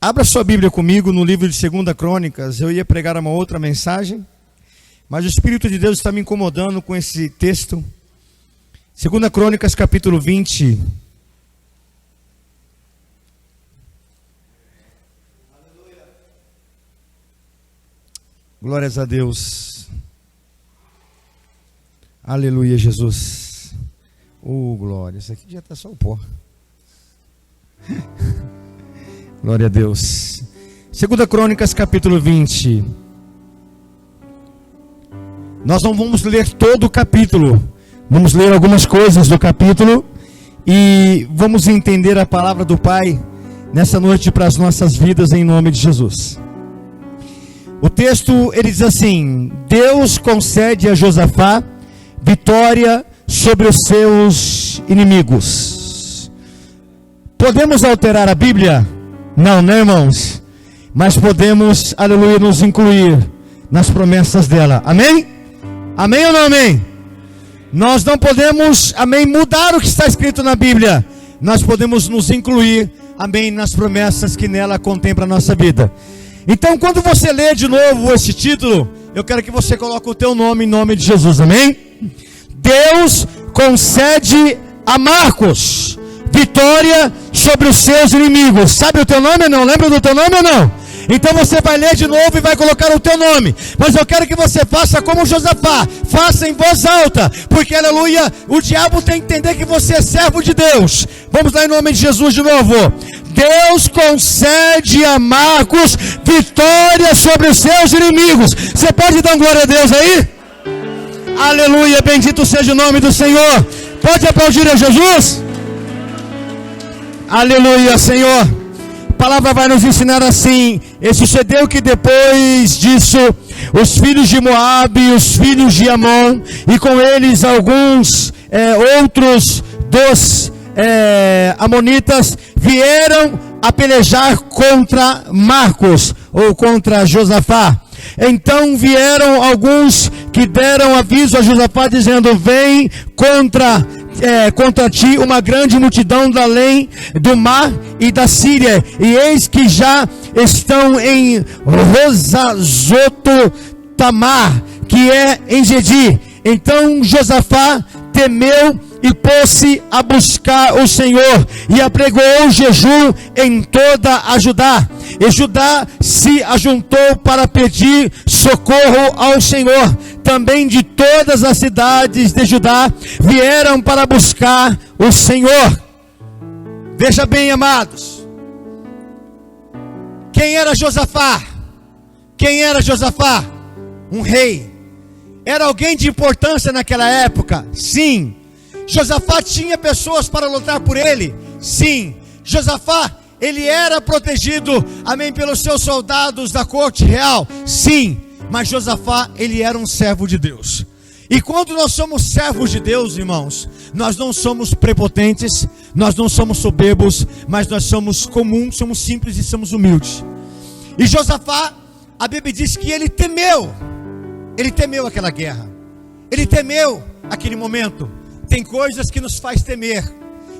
Abra sua Bíblia comigo no livro de 2 Crônicas. Eu ia pregar uma outra mensagem, mas o Espírito de Deus está me incomodando com esse texto. 2 Crônicas, capítulo 20. Glórias a Deus. Aleluia, Jesus. Oh, glória. Isso aqui já está só o pó. Glória a Deus. 2 Crônicas, capítulo 20. Nós não vamos ler todo o capítulo. Vamos ler algumas coisas do capítulo e vamos entender a palavra do Pai nessa noite para as nossas vidas em nome de Jesus. O texto, ele diz assim: Deus concede a Josafá vitória sobre os seus inimigos. Podemos alterar a Bíblia? Não, né, irmãos? Mas podemos, aleluia, nos incluir nas promessas dela. Amém? Amém ou não amém? Nós não podemos, amém, mudar o que está escrito na Bíblia. Nós podemos nos incluir, amém, nas promessas que nela contém para a nossa vida. Então, quando você lê de novo esse título, eu quero que você coloque o teu nome em nome de Jesus, amém? Deus concede a Marcos vitória sobre os seus inimigos. Sabe o teu nome ou não? Lembra do teu nome ou não? Então você vai ler de novo e vai colocar o teu nome. Mas eu quero que você faça como Josafá. Faça em voz alta. Porque, aleluia, o diabo tem que entender que você é servo de Deus. Vamos lá em nome de Jesus de novo. Deus concede a Marcos vitória sobre os seus inimigos. Você pode dar glória a Deus aí? Aleluia, bendito seja o nome do Senhor. Pode aplaudir a Jesus? Aleluia, Senhor. A palavra vai nos ensinar assim: e sucedeu que depois disso, os filhos de Moabe e os filhos de Amon, e com eles alguns outros dos amonitas, vieram a pelejar contra Marcos, ou contra Josafá. Então vieram alguns que deram aviso a Josafá, dizendo: vem contra ti uma grande multidão da além do mar e da Síria, e eis que já estão em Rosazoto Tamar, que é em Gedi. Então Josafá temeu e pôs-se a buscar o Senhor, e apregoou jejum em toda a Judá. E Judá se ajuntou para pedir socorro ao Senhor. Também de todas as cidades de Judá vieram para buscar o Senhor. Veja bem, amados, quem era Josafá? Quem era Josafá? Um rei. Era alguém de importância naquela época? Sim. Josafá tinha pessoas para lutar por ele? Sim. Josafá, ele era protegido, amém, pelos seus soldados da corte real? Sim. Mas Josafá, ele era um servo de Deus. E quando nós somos servos de Deus, irmãos, nós não somos prepotentes, nós não somos soberbos, mas nós somos comuns, somos simples e somos humildes. E Josafá, a Bíblia diz que ele temeu aquela guerra, ele temeu aquele momento. Tem coisas que nos faz temer,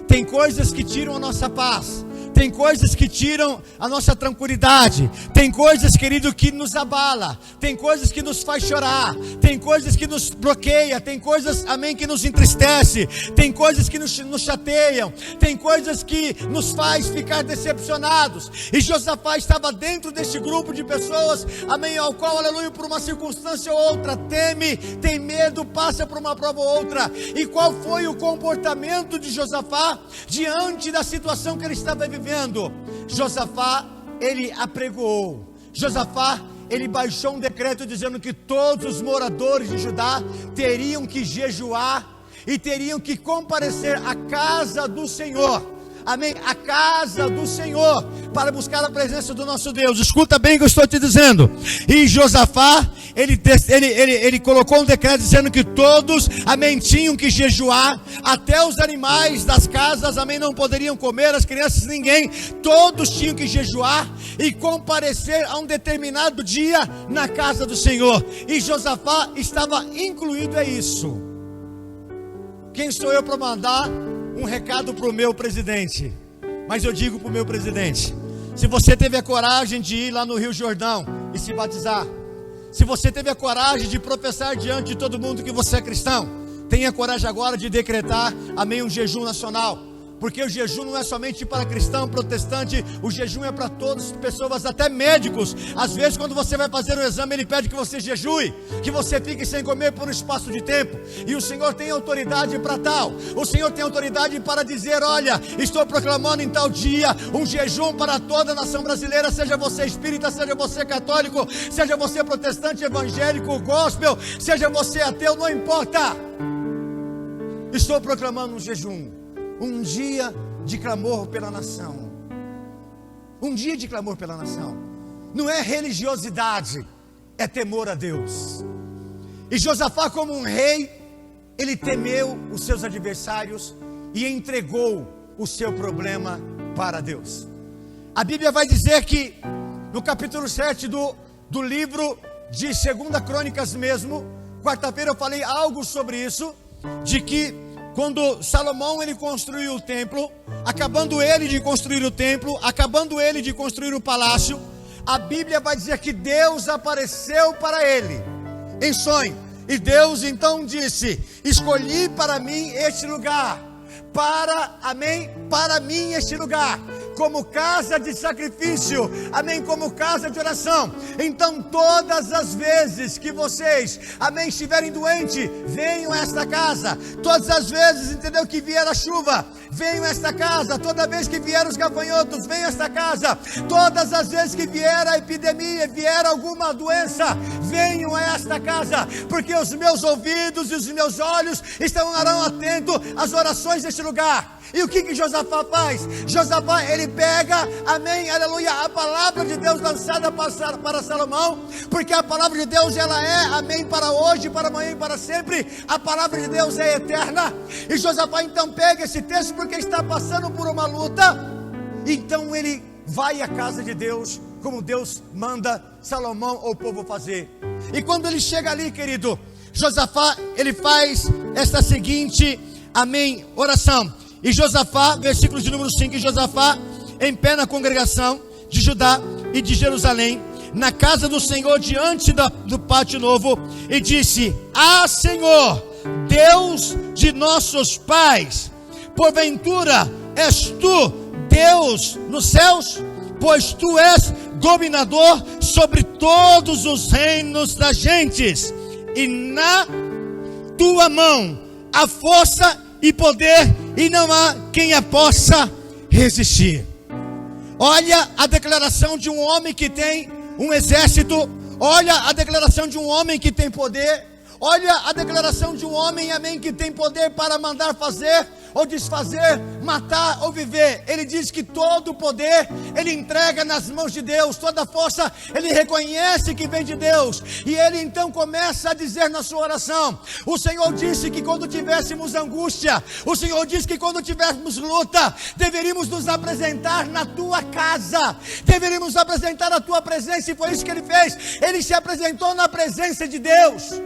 tem coisas que tiram a nossa paz, tem coisas que tiram a nossa tranquilidade, tem coisas, querido, que nos abala, tem coisas que nos faz chorar, tem coisas que nos bloqueia, tem coisas, amém, que nos entristece, tem coisas que nos chateiam, tem coisas que nos faz ficar decepcionados. E Josafá estava dentro desse grupo de pessoas, amém, ao qual, aleluia, por uma circunstância ou outra, teme, tem medo, passa por uma prova ou outra. E qual foi o comportamento de Josafá diante da situação que ele estava vivendo? Josafá, ele apregoou. Josafá, ele baixou um decreto dizendo que todos os moradores de Judá teriam que jejuar e teriam que comparecer à casa do Senhor. Amém? A casa do Senhor, para buscar a presença do nosso Deus. Escuta bem o que eu estou te dizendo. E Josafá, ele colocou um decreto dizendo que todos, amém, tinham que jejuar. Até os animais das casas, amém, não poderiam comer, as crianças, ninguém. Todos tinham que jejuar e comparecer a um determinado dia na casa do Senhor. E Josafá estava incluído a isso. Quem sou eu para mandar um recado para o meu presidente? Mas eu digo para o meu presidente: Se você teve a coragem de ir lá no Rio Jordão e se batizar, se você teve a coragem de professar diante de todo mundo que você é cristão, tenha coragem agora de decretar, amém, um jejum nacional. Porque o jejum não é somente para cristão, protestante, o jejum é para todas as pessoas, até médicos. Às vezes quando você vai fazer um exame, ele pede que você jejue, que você fique sem comer por um espaço de tempo. E o Senhor tem autoridade para tal. O Senhor tem autoridade para dizer: olha, estou proclamando em tal dia um jejum para toda a nação brasileira, seja você espírita, seja você católico, seja você protestante, evangélico, gospel, seja você ateu, não importa. Estou proclamando um jejum. Um dia de clamor pela nação. Um dia de clamor pela nação. Não é religiosidade, é temor a Deus. E Josafá, como um rei, ele temeu os seus adversários e entregou o seu problema para Deus. A Bíblia vai dizer que no capítulo 7 do livro de 2 Crônicas mesmo, quarta-feira eu falei algo sobre isso, de que quando Salomão ele construiu o templo, acabando ele de construir o templo, acabando ele de construir o palácio, a Bíblia vai dizer que Deus apareceu para ele em sonho. E Deus então disse: escolhi para mim este lugar, para mim este lugar, como casa de sacrifício, amém, como casa de oração. Então todas as vezes que vocês, amém, estiverem doentes, venham a esta casa. Todas as vezes, entendeu, que vier a chuva, venham a esta casa. Toda vez que vier os gafanhotos, venham a esta casa. Todas as vezes que vier a epidemia, vier alguma doença, venham a esta casa, porque os meus ouvidos e os meus olhos estarão atentos às orações deste lugar. E o que Josafá faz? Josafá, ele pega, amém, aleluia, a palavra de Deus lançada para Salomão, porque a palavra de Deus, ela é, amém, para hoje, para amanhã e para sempre. A palavra de Deus é eterna. E Josafá então pega esse texto, porque está passando por uma luta. Então ele vai à casa de Deus, como Deus manda Salomão ou o povo fazer. E quando ele chega ali, querido, Josafá, ele faz esta seguinte, amém, oração. E Josafá, versículo de número 5, Josafá, em pé na congregação de Judá e de Jerusalém, na casa do Senhor, diante do pátio novo, e disse: ah, Senhor, Deus de nossos pais, porventura és tu Deus nos céus? Pois tu és dominador sobre todos os reinos das gentes, e na tua mão há força e poder, e não há quem a possa resistir. Olha a declaração de um homem que tem um exército. Olha a declaração de um homem que tem poder. Olha a declaração de um homem, amém, que tem poder para mandar fazer ou desfazer, matar ou viver. Ele diz que todo o poder ele entrega nas mãos de Deus, toda a força ele reconhece que vem de Deus. E ele então começa a dizer na sua oração: o Senhor disse que quando tivéssemos angústia, o Senhor disse que quando tivéssemos luta, deveríamos nos apresentar na tua casa, deveríamos apresentar a tua presença. E foi isso que ele fez. Ele se apresentou na presença de Deus.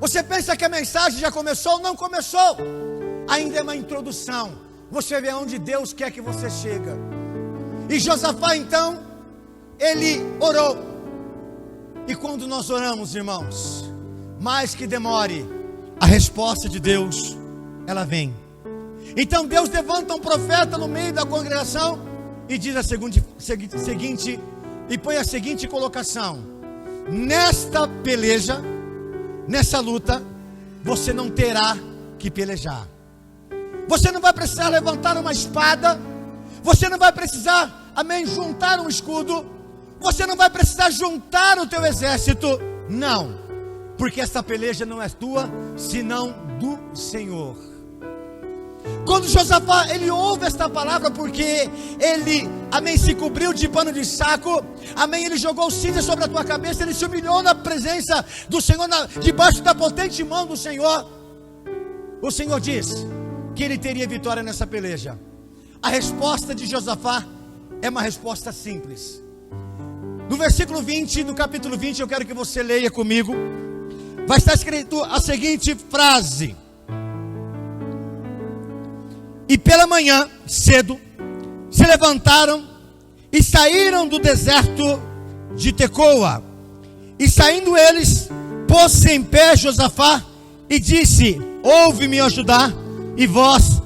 Você pensa que a mensagem já começou? Não começou. Ainda é uma introdução. Você vê onde Deus quer que você chegue. E Josafá então, ele orou. E quando nós oramos, irmãos, mais que demore, a resposta de Deus, ela vem. Então Deus levanta um profeta no meio da congregação e diz a seguinte, e põe a seguinte colocação: nesta peleja, nessa luta, você não terá que pelejar. Você não vai precisar levantar uma espada. Você não vai precisar, amém, juntar um escudo. Você não vai precisar juntar o teu exército. Não, porque essa peleja não é tua, senão do Senhor. Quando Josafá, ele ouve esta palavra, porque ele, amém, se cobriu de pano de saco, amém, ele jogou cinza sobre a tua cabeça, ele se humilhou na presença do Senhor, debaixo da potente mão do Senhor. O Senhor diz que ele teria vitória nessa peleja. A resposta de Josafá é uma resposta simples. No versículo 20, no capítulo 20, eu quero que você leia comigo. Vai estar escrito a seguinte frase: e pela manhã, cedo, se levantaram e saíram do deserto de Tecoa. E saindo eles, pôs-se em pé Josafá e disse: ouve-me, ó Judá, e vós,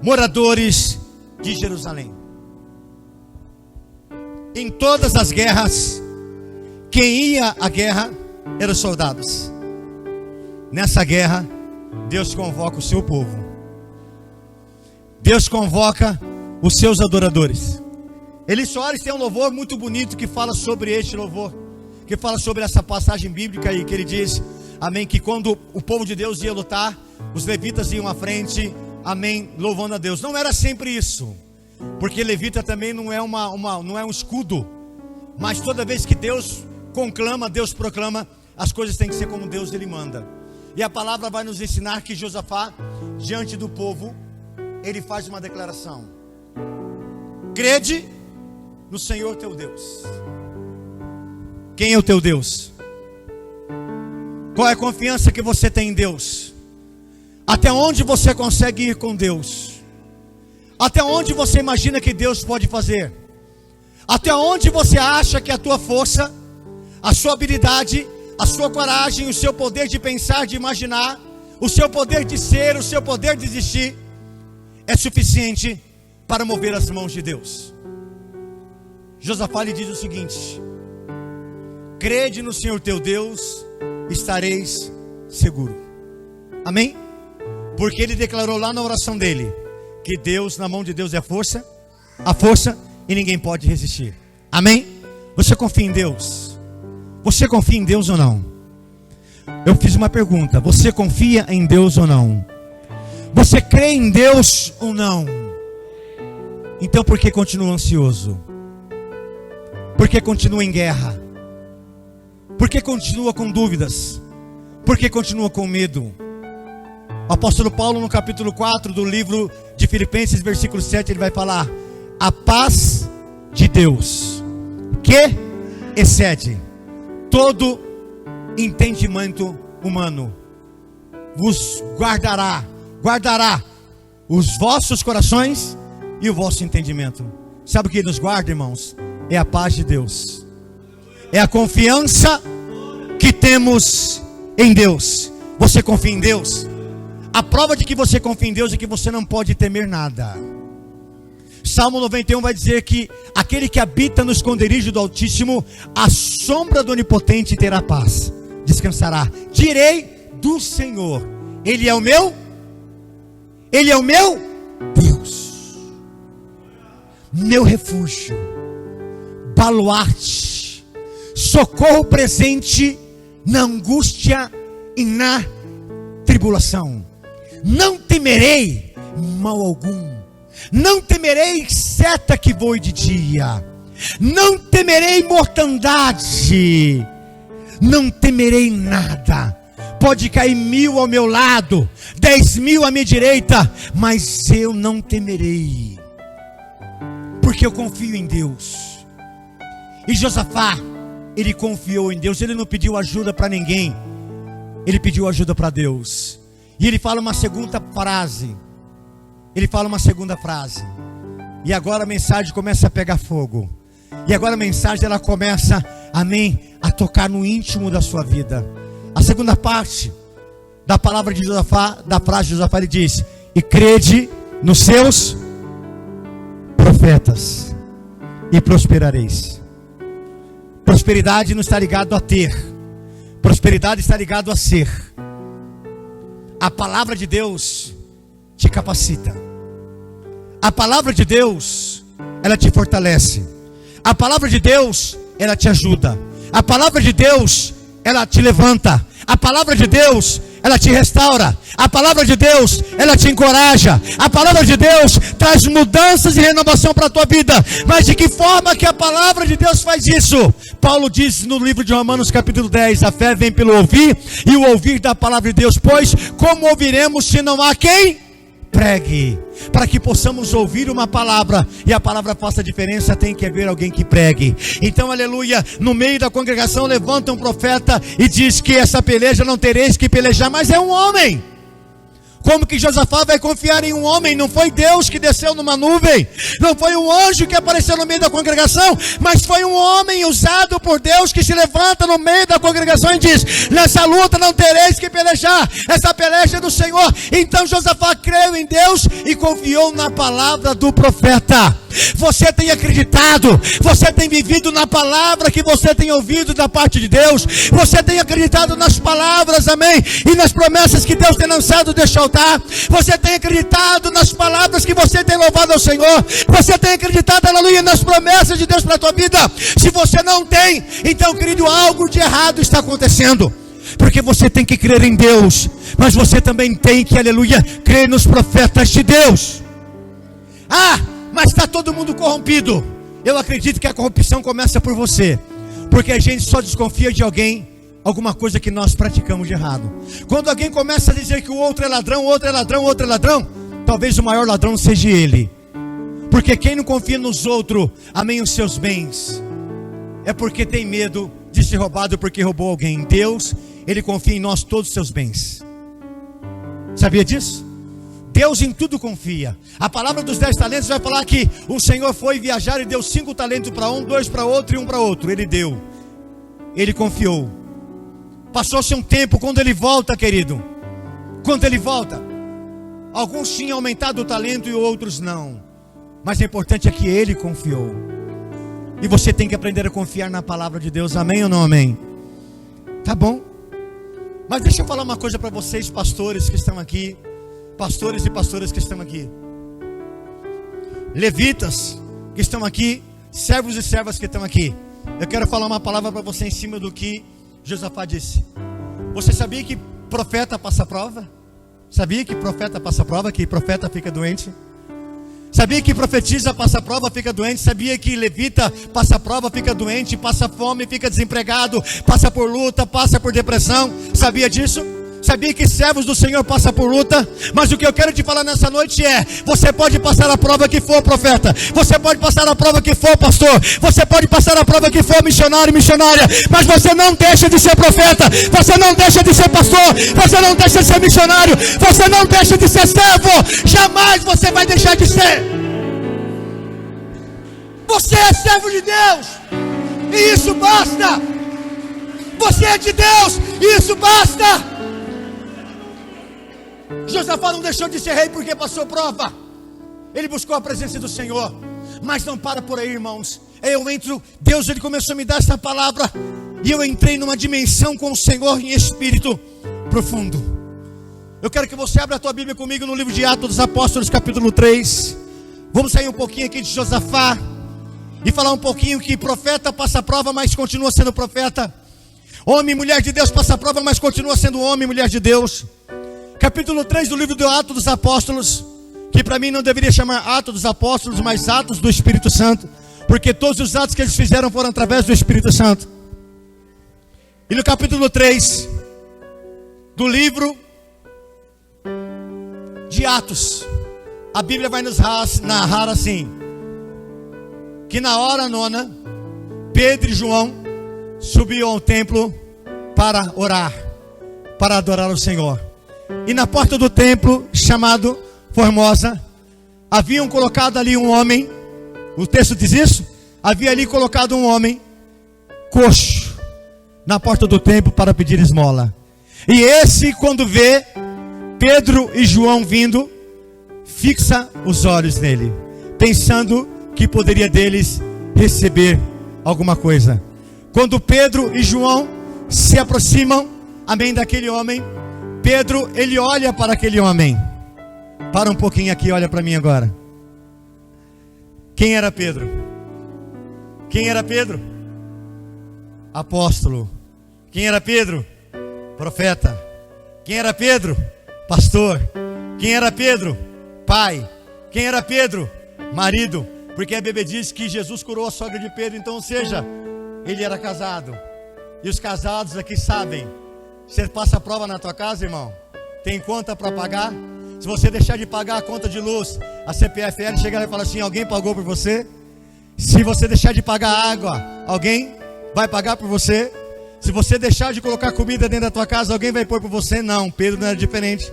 moradores de Jerusalém. Em todas as guerras, quem ia à guerra eram os soldados. Nessa guerra, Deus convoca o seu povo. Deus convoca os seus adoradores. Eli Soares tem um louvor muito bonito que fala sobre este louvor, que fala sobre essa passagem bíblica aí, que ele diz, amém, que quando o povo de Deus ia lutar, os levitas iam à frente, amém, louvando a Deus. Não era sempre isso, porque levita também não é não é um escudo, mas toda vez que Deus conclama, Deus proclama, as coisas têm que ser como Deus ele manda. E a palavra vai nos ensinar que Josafá, diante do povo, ele faz uma declaração: crede no Senhor teu Deus. Quem é o teu Deus? Qual é a confiança que você tem em Deus? Até onde você consegue ir com Deus? Até onde você imagina que Deus pode fazer? Até onde você acha que a tua força, a sua habilidade, a sua coragem, o seu poder de pensar, de imaginar, o seu poder de ser, o seu poder de existir, é suficiente para mover as mãos de Deus? Josafá lhe diz o seguinte: crede no Senhor teu Deus, estareis seguro. Amém? Porque ele declarou lá na oração dele que Deus, na mão de Deus é a força, e ninguém pode resistir. Amém? Você confia em Deus? Você confia em Deus ou não? Eu fiz uma pergunta: você confia em Deus ou não? Você crê em Deus ou não? Então por que continua ansioso? Por que continua em guerra? Por que continua com dúvidas? Por que continua com medo? O apóstolo Paulo, no capítulo 4 do livro de Filipenses, versículo 7, ele vai falar: a paz de Deus, que excede todo entendimento humano, vos guardará os vossos corações e o vosso entendimento. Sabe o que nos guarda, irmãos? É a paz de Deus, é a confiança que temos em Deus. Você confia em Deus? A prova de que você confia em Deus é que você não pode temer nada. Salmo 91 vai dizer que aquele que habita no esconderijo do Altíssimo, à sombra do Onipotente terá paz, descansará. Direi do Senhor: Ele é o meu Deus, meu refúgio, baluarte, socorro presente na angústia e na tribulação. Não temerei mal algum, não temerei seta que voe de dia, não temerei mortandade, não temerei nada. Pode cair 1000 ao meu lado, 10.000 à minha direita, mas eu não temerei, porque eu confio em Deus. E Josafá, ele confiou em Deus. Ele não pediu ajuda para ninguém, ele pediu ajuda para Deus. E ele fala uma segunda frase. E agora a mensagem começa a pegar fogo. E agora a mensagem ela começa, amém, a tocar no íntimo da sua vida. A segunda parte da palavra de Josafá, da frase de Josafá, ele diz: e crede nos seus profetas e prosperareis. Prosperidade não está ligado a ter, prosperidade está ligado a ser. A palavra de Deus te capacita. A palavra de Deus, ela te fortalece. A palavra de Deus, ela te ajuda. A palavra de Deus, ela te levanta. A palavra de Deus, ela te restaura. A palavra de Deus, ela te encoraja. A palavra de Deus traz mudanças e renovação para a tua vida. Mas de que forma que a palavra de Deus faz isso? Paulo diz no livro de Romanos capítulo 10: a fé vem pelo ouvir, e o ouvir da palavra de Deus. Pois como ouviremos se não há quem pregue? Para que possamos ouvir uma palavra e a palavra faça diferença, tem que haver alguém que pregue. Então, aleluia, no meio da congregação levanta um profeta e diz que essa peleja não tereis que pelejar, mas é um homem. Como que Josafá vai confiar em um homem? Não foi Deus que desceu numa nuvem, não foi um anjo que apareceu no meio da congregação, mas foi um homem usado por Deus que se levanta no meio da congregação e diz: nessa luta não tereis que pelejar, essa peleja é do Senhor. Então Josafá creu em Deus e confiou na palavra do profeta. Você tem acreditado, você tem vivido na palavra que você tem ouvido da parte de Deus, você tem acreditado nas palavras, amém, e nas promessas que Deus tem lançado deste altar, você tem acreditado nas palavras que você tem louvado ao Senhor, você tem acreditado, aleluia, nas promessas de Deus para a tua vida. Se você não tem, então, querido, algo de errado está acontecendo, porque você tem que crer em Deus, mas você também tem que, aleluia, crer nos profetas de Deus. Mas está todo mundo corrompido. Eu acredito que a corrupção começa por você, porque a gente só desconfia de alguém, alguma coisa que nós praticamos de errado. Quando alguém começa a dizer que o outro é ladrão, o outro é ladrão, o outro é ladrão, talvez o maior ladrão seja ele. Porque quem não confia nos outros, amém, os seus bens, é porque tem medo de ser roubado, porque roubou alguém. Deus, Ele confia em nós todos os seus bens. Sabia disso? Deus em tudo confia. A palavra dos 10 talentos vai falar que o Senhor foi viajar e deu 5 talentos para um, 2 para outro e 1 para outro. Ele deu, Ele confiou. Passou-se um tempo, quando Ele volta, querido, quando Ele volta, alguns tinham aumentado o talento e outros não, mas o importante é que Ele confiou. E você tem que aprender a confiar na palavra de Deus, amém ou não amém? Tá bom? Mas deixa eu falar uma coisa para vocês, pastores que estão aqui, pastores e pastoras que estão aqui, levitas que estão aqui, servos e servas que estão aqui. Eu quero falar uma palavra para você em cima do que Josafá disse. Você sabia que profeta passa prova? Sabia que profeta passa prova? Que profeta fica doente? Sabia que profetiza passa prova, fica doente? Sabia que levita passa prova, fica doente, passa fome, fica desempregado, passa por luta, passa por depressão? Sabia disso? Sabia que servos do Senhor passam por luta? Mas o que eu quero te falar nessa noite é: você pode passar a prova que for, profeta, você pode passar a prova que for, pastor, você pode passar a prova que for, missionário, missionária, mas você não deixa de ser profeta, você não deixa de ser pastor, você não deixa de ser missionário, você não deixa de ser servo. Jamais você vai deixar de ser. Você é servo de Deus, e isso basta. Você é de Deus, e isso basta. Josafá não deixou de ser rei porque passou prova. Ele buscou a presença do Senhor. Mas não para por aí, irmãos. Deus, Ele começou a me dar essa palavra, e eu entrei numa dimensão com o Senhor em espírito profundo. Eu quero que você abra a tua Bíblia comigo no livro de Atos dos Apóstolos, capítulo 3. Vamos sair um pouquinho aqui de Josafá e falar um pouquinho que profeta passa prova, mas continua sendo profeta. Homem e mulher de Deus passa prova, mas continua sendo homem e mulher de Deus. Capítulo 3 do livro do Atos dos Apóstolos, que para mim não deveria chamar Atos dos Apóstolos, mas Atos do Espírito Santo, porque todos os atos que eles fizeram foram através do Espírito Santo. E no capítulo 3 do livro de Atos, a Bíblia vai nos narrar assim: que na hora nona, Pedro e João subiam ao templo para orar, para adorar o Senhor. E na porta do templo, chamado Formosa, haviam colocado ali um homem. O texto diz isso? Havia ali colocado um homem coxo na porta do templo para pedir esmola. E esse, quando vê Pedro e João vindo, fixa os olhos nele, pensando que poderia deles receber alguma coisa. Quando Pedro e João se aproximam, amém, daquele homem, Pedro, ele olha para aquele homem. Para um pouquinho aqui, olha para mim agora. Quem era Pedro? Quem era Pedro? Apóstolo. Quem era Pedro? Profeta. Quem era Pedro? Pastor. Quem era Pedro? Pai. Quem era Pedro? Marido. Porque a Bíblia diz que Jesus curou a sogra de Pedro. Então, ou seja, ele era casado. E os casados aqui sabem. Você passa a prova na tua casa, irmão? Tem conta para pagar? Se você deixar de pagar a conta de luz, a CPFL chega lá e fala assim: alguém pagou por você? Se você deixar de pagar água, alguém vai pagar por você? Se você deixar de colocar comida dentro da tua casa, alguém vai pôr por você? Não, Pedro não era diferente.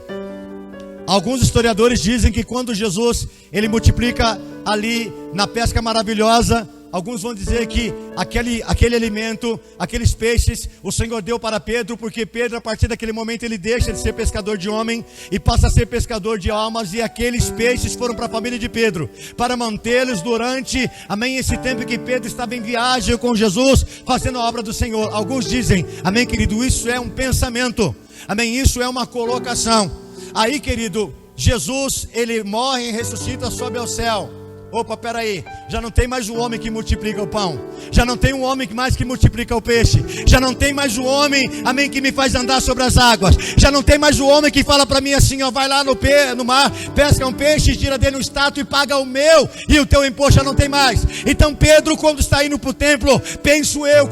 Alguns historiadores dizem que quando Jesus ele multiplica ali na pesca maravilhosa, alguns vão dizer que aquele alimento, aqueles peixes, o Senhor deu para Pedro, porque Pedro, a partir daquele momento, ele deixa de ser pescador de homem e passa a ser pescador de almas, e aqueles peixes foram para a família de Pedro, para mantê-los durante, amém, esse tempo que Pedro estava em viagem com Jesus, fazendo a obra do Senhor. Alguns dizem, amém, querido, isso é um pensamento, amém, isso é uma colocação. Aí, querido, Jesus, ele morre e ressuscita, sobe ao céu. Opa, peraí, já não tem mais o homem que multiplica o pão, já não tem um homem mais que multiplica o peixe, já não tem mais o homem, amém, que me faz andar sobre as águas, já não tem mais o homem que fala para mim assim, ó, vai lá no mar, pesca um peixe, tira dele um status e paga o meu, e o teu imposto já não tem mais. Então Pedro, quando está indo para o templo, penso eu,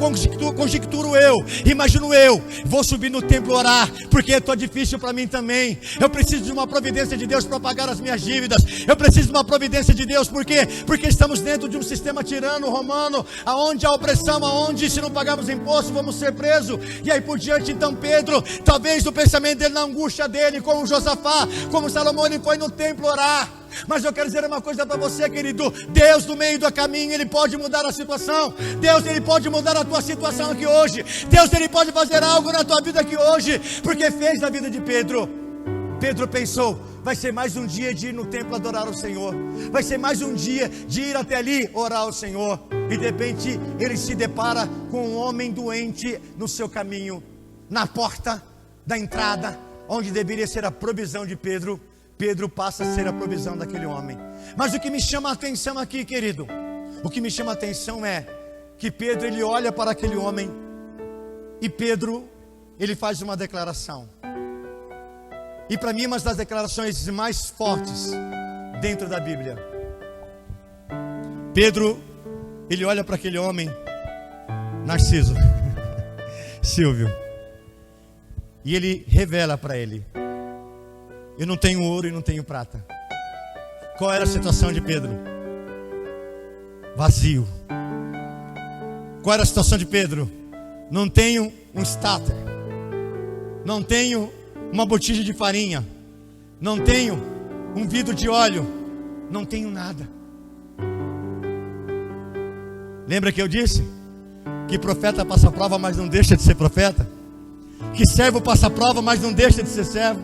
conjecturo eu, imagino eu, vou subir no templo orar, porque está difícil para mim também, eu preciso de uma providência de Deus para pagar as minhas dívidas, eu preciso de uma providência de Deus, por quê? Porque estamos dentro de um sistema tirano romano, aonde há opressão, aonde se não pagarmos imposto vamos ser presos, e aí por diante. Então Pedro, talvez no pensamento dele, na angústia dele, como Josafá, como Salomão, ele foi no templo orar. Mas eu quero dizer uma coisa para você, querido, Deus no meio do caminho, ele pode mudar a situação, Deus ele pode mudar a tua situação aqui hoje, Deus ele pode fazer algo na tua vida aqui hoje, porque fez na vida de Pedro. Pedro pensou, vai ser mais um dia de ir no templo adorar o Senhor, vai ser mais um dia de ir até ali orar ao Senhor, e de repente ele se depara com um homem doente no seu caminho, na porta da entrada, onde deveria ser a provisão de Pedro. Pedro passa a ser a provisão daquele homem. Mas o que me chama a atenção aqui, querido, o que me chama a atenção é que Pedro, ele olha para aquele homem, e Pedro, ele faz uma declaração. E para mim, uma das declarações mais fortes dentro da Bíblia. Pedro, ele olha para aquele homem, Narciso, Silvio, e ele revela para ele: eu não tenho ouro e não tenho prata. Qual era a situação de Pedro? Vazio. Qual era a situação de Pedro? Não tenho um starter, não tenho uma botija de farinha, não tenho um vidro de óleo, não tenho nada. Lembra que eu disse que profeta passa prova, mas não deixa de ser profeta? Que servo passa prova, mas não deixa de ser servo?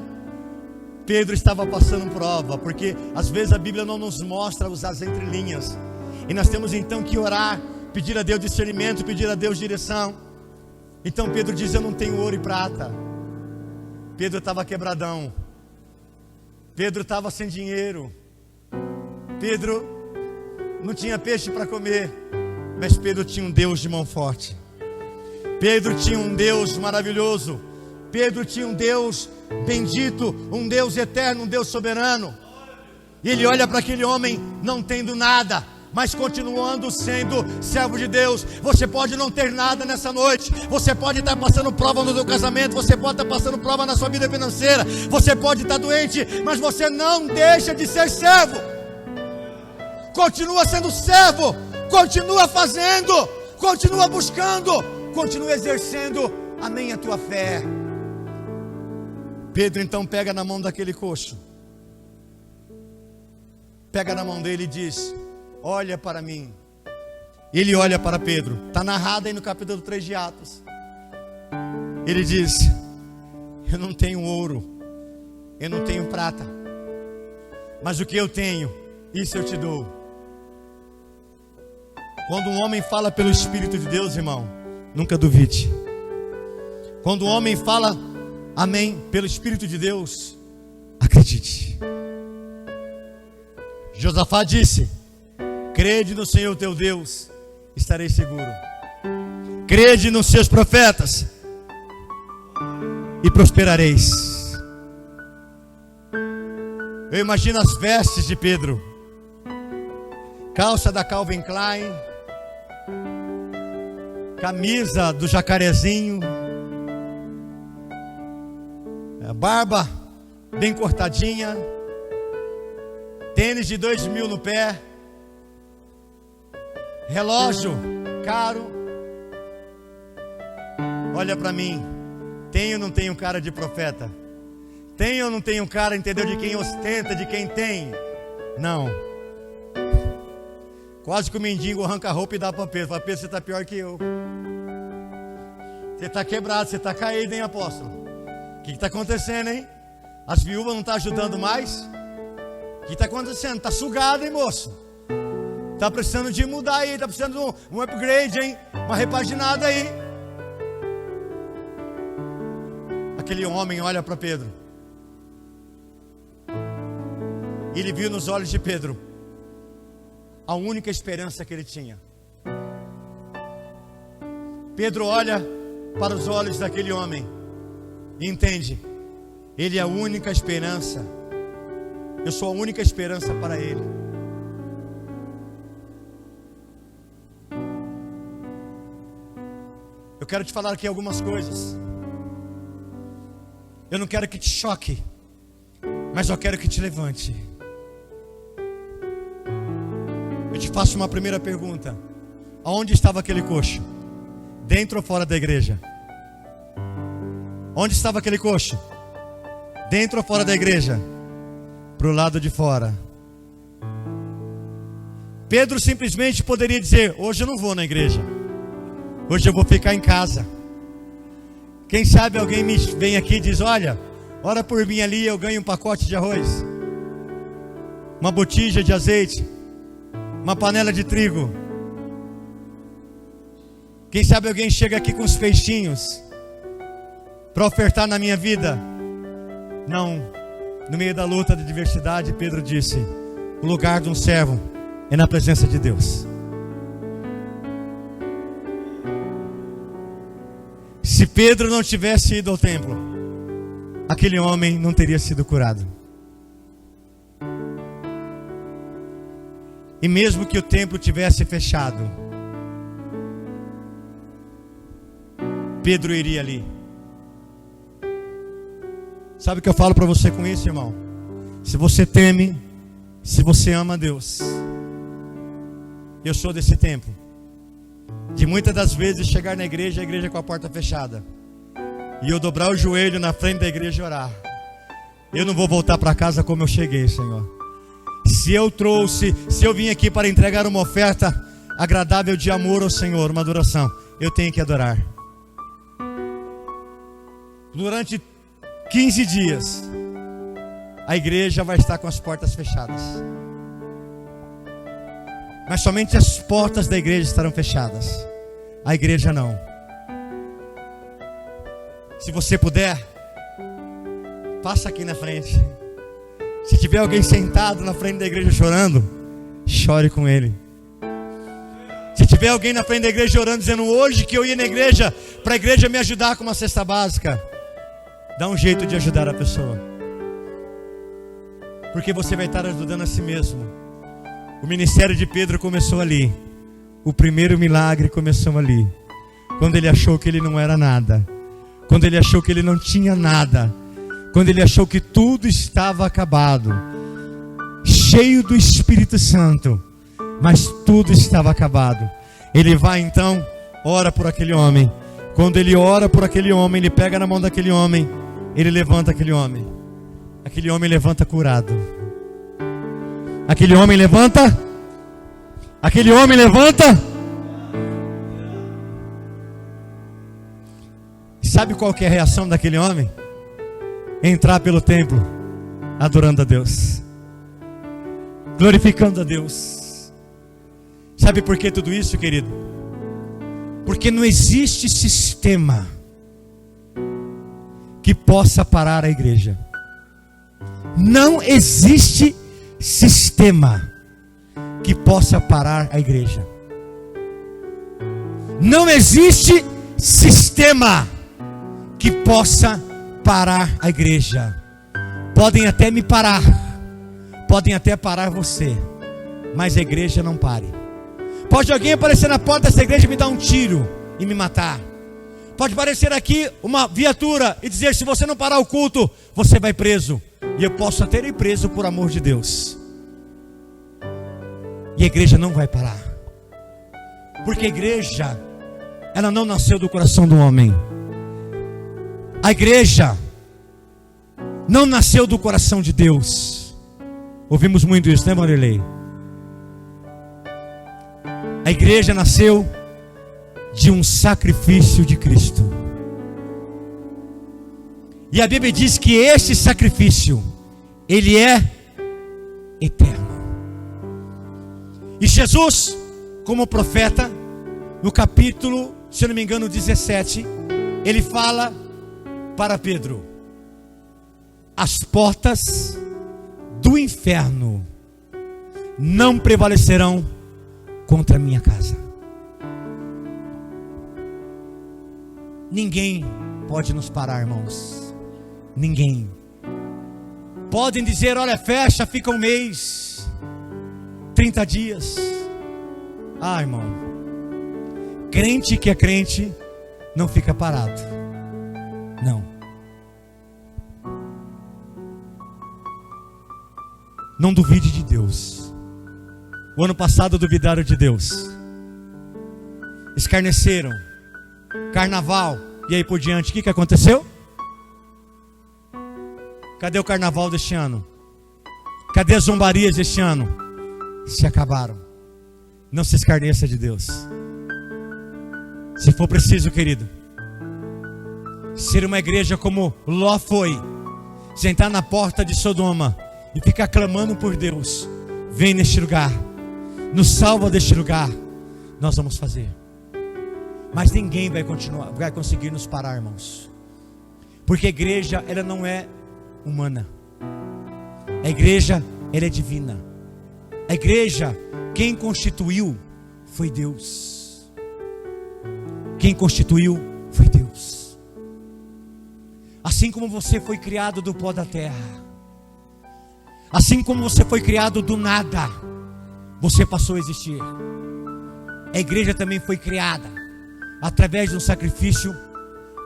Pedro estava passando prova, porque às vezes a Bíblia não nos mostra as entrelinhas, e nós temos então que orar, pedir a Deus discernimento, pedir a Deus direção. Então Pedro diz: eu não tenho ouro e prata. Pedro estava quebradão, Pedro estava sem dinheiro, Pedro não tinha peixe para comer, mas Pedro tinha um Deus de mão forte, Pedro tinha um Deus maravilhoso, Pedro tinha um Deus bendito, um Deus eterno, um Deus soberano. E ele olha para aquele homem não tendo nada, mas continuando sendo servo de Deus. Você pode não ter nada nessa noite, você pode estar passando prova no seu casamento, você pode estar passando prova na sua vida financeira, você pode estar doente, mas você não deixa de ser servo. Continua sendo servo, continua fazendo, continua buscando, continua exercendo, amém, a tua fé. Pedro então pega na mão daquele coxo, pega na mão dele e diz: olha para mim. Ele olha para Pedro, está narrado aí no capítulo 3 de Atos. Ele diz: eu não tenho ouro, eu não tenho prata, mas o que eu tenho, isso eu te dou. Quando um homem fala pelo Espírito de Deus, irmão, nunca duvide. Quando um homem fala, amém, pelo Espírito de Deus, acredite. Josafá disse: crede no Senhor teu Deus, estarei seguro. Crede nos seus profetas e prosperareis. Eu imagino as vestes de Pedro, calça da Calvin Klein, camisa do Jacarezinho, barba bem cortadinha, tênis de 2.000 no pé, relógio caro. Olha para mim, tenho ou não tenho cara de profeta? Tem ou não tem um cara, entendeu? De quem ostenta, de quem tem? Não. Quase que o mendigo arranca a roupa e dá para Pedro. Fala, Pedro, você está pior que eu. Você está quebrado, você está caído, hein, apóstolo? O que está acontecendo, hein? As viúvas não estão ajudando mais? O que está acontecendo? Está sugado, hein, moço? Está precisando de mudar aí, está precisando de um upgrade, hein? Uma repaginada aí. Aquele homem olha para Pedro. E ele viu nos olhos de Pedro a única esperança que ele tinha. Pedro olha para os olhos daquele homem e entende: ele é a única esperança. Eu sou a única esperança para ele. Eu quero te falar aqui algumas coisas. Eu não quero que te choque, mas eu quero que te levante. Eu te faço uma primeira pergunta: aonde estava aquele coxo? Dentro ou fora da igreja? Onde estava aquele coxo? Dentro ou fora da igreja? Para o lado de fora. Pedro simplesmente poderia dizer: hoje eu não vou na igreja, hoje eu vou ficar em casa. Quem sabe alguém me vem aqui e diz: olha, ora por mim ali, eu ganho um pacote de arroz, uma botija de azeite, uma panela de trigo. Quem sabe alguém chega aqui com os peixinhos para ofertar na minha vida? Não. No meio da luta da adversidade, Pedro disse: o lugar de um servo é na presença de Deus. Se Pedro não tivesse ido ao templo, aquele homem não teria sido curado. E mesmo que o templo tivesse fechado, Pedro iria ali. Sabe o que eu falo para você com isso, irmão? Se você teme, se você ama a Deus, eu sou desse tempo de muitas das vezes chegar na igreja, a igreja com a porta fechada, e eu dobrar o joelho na frente da igreja e orar: eu não vou voltar para casa como eu cheguei, Senhor. Se eu vim aqui para entregar uma oferta agradável de amor ao Senhor, uma adoração, eu tenho que adorar. Durante 15 dias, a igreja vai estar com as portas fechadas, mas somente as portas da igreja estarão fechadas, a igreja não. Se você puder, passa aqui na frente. Se tiver alguém sentado na frente da igreja chorando, chore com ele. Se tiver alguém na frente da igreja orando, dizendo: hoje que eu ia na igreja, para a igreja me ajudar com uma cesta básica, dá um jeito de ajudar a pessoa, porque você vai estar ajudando a si mesmo. O ministério de Pedro começou ali. O primeiro milagre começou ali, quando ele achou que ele não era nada, quando ele achou que ele não tinha nada, quando ele achou que tudo estava acabado, cheio do Espírito Santo, mas tudo estava acabado. Ele vai então, ora por aquele homem. Quando ele ora por aquele homem, ele pega na mão daquele homem, ele levanta aquele homem. Aquele homem levanta curado. Aquele homem levanta. Aquele homem levanta. Sabe qual que é a reação daquele homem? Entrar pelo templo adorando a Deus, glorificando a Deus. Sabe por que tudo isso, querido? Porque não existe sistema que possa parar a igreja. Não existe sistema que possa parar a igreja. Não existe sistema que possa parar a igreja. Podem até me parar, podem até parar você, mas a igreja não pare. Pode alguém aparecer na porta dessa igreja e me dar um tiro e me matar. Pode aparecer aqui uma viatura e dizer: se você não parar o culto, você vai preso. E eu posso até ir preso por amor de Deus. E a igreja não vai parar, porque a igreja, ela não nasceu do coração do homem. A igreja não nasceu do coração de Deus. Ouvimos muito isso, né, Marilei? A igreja nasceu de um sacrifício de Cristo. E a Bíblia diz que este sacrifício, ele é eterno. E Jesus, como profeta, no capítulo, se eu não me engano, 17, ele fala para Pedro: as portas do inferno não prevalecerão contra a minha casa. Ninguém pode nos parar, irmãos. Ninguém. Podem dizer: olha, fecha, fica um mês, 30 dias. Ah, irmão, crente que é crente não fica parado. Não. Não duvide de Deus. O ano passado duvidaram de Deus, escarneceram, carnaval, e aí por diante, o que aconteceu? Cadê o carnaval deste ano? Cadê as zombarias deste ano? Se acabaram. Não se escarneça de Deus. Se for preciso, querido, ser uma igreja como Ló foi, sentar na porta de Sodoma e ficar clamando por Deus: vem neste lugar, nos salva deste lugar, nós vamos fazer. Mas ninguém vai conseguir nos parar, irmãos, porque a igreja, ela não é humana. A igreja, ela é divina. A igreja, quem constituiu foi Deus. Quem constituiu foi Deus. Assim como você foi criado do pó da terra, assim como você foi criado do nada, você passou a existir. A igreja também foi criada através de um sacrifício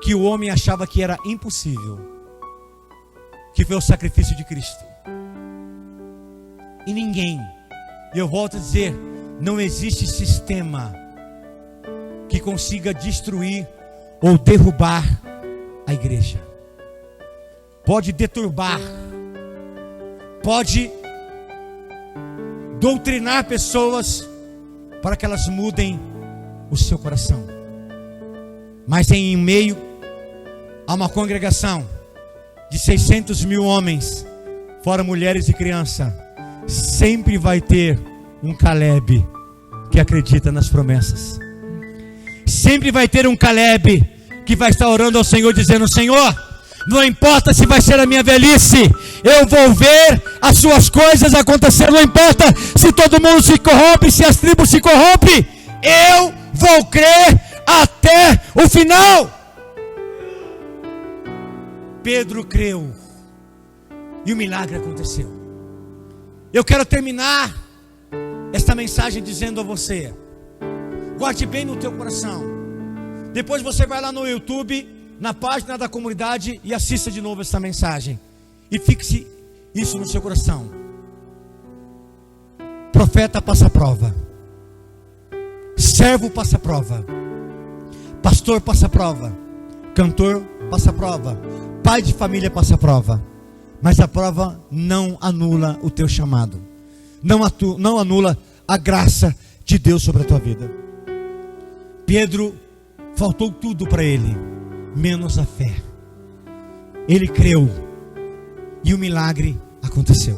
que o homem achava que era impossível, que foi o sacrifício de Cristo. E ninguém, eu volto a dizer, não existe sistema que consiga destruir ou derrubar a igreja. Pode deturbar, pode doutrinar pessoas para que elas mudem o seu coração, mas em meio a uma congregação de 600 mil homens, fora mulheres e crianças, sempre vai ter um Caleb que acredita nas promessas. Sempre vai ter um Caleb que vai estar orando ao Senhor, dizendo: Senhor, não importa se vai ser a minha velhice, eu vou ver as suas coisas acontecer. Não importa se todo mundo se corrompe, se as tribos se corrompem, eu vou crer até o final. Pedro creu e o milagre aconteceu. Eu quero terminar esta mensagem dizendo a você: guarde bem no teu coração. Depois você vai lá no YouTube, na página da comunidade, e assista de novo essa mensagem, e fixe isso no seu coração. Profeta passa prova, servo passa prova, pastor passa prova, cantor passa prova, pai de família passa prova, mas a prova não anula o teu chamado, não anula a graça de Deus sobre a tua vida. Pedro, faltou tudo para ele, menos a fé. Ele creu e o milagre aconteceu.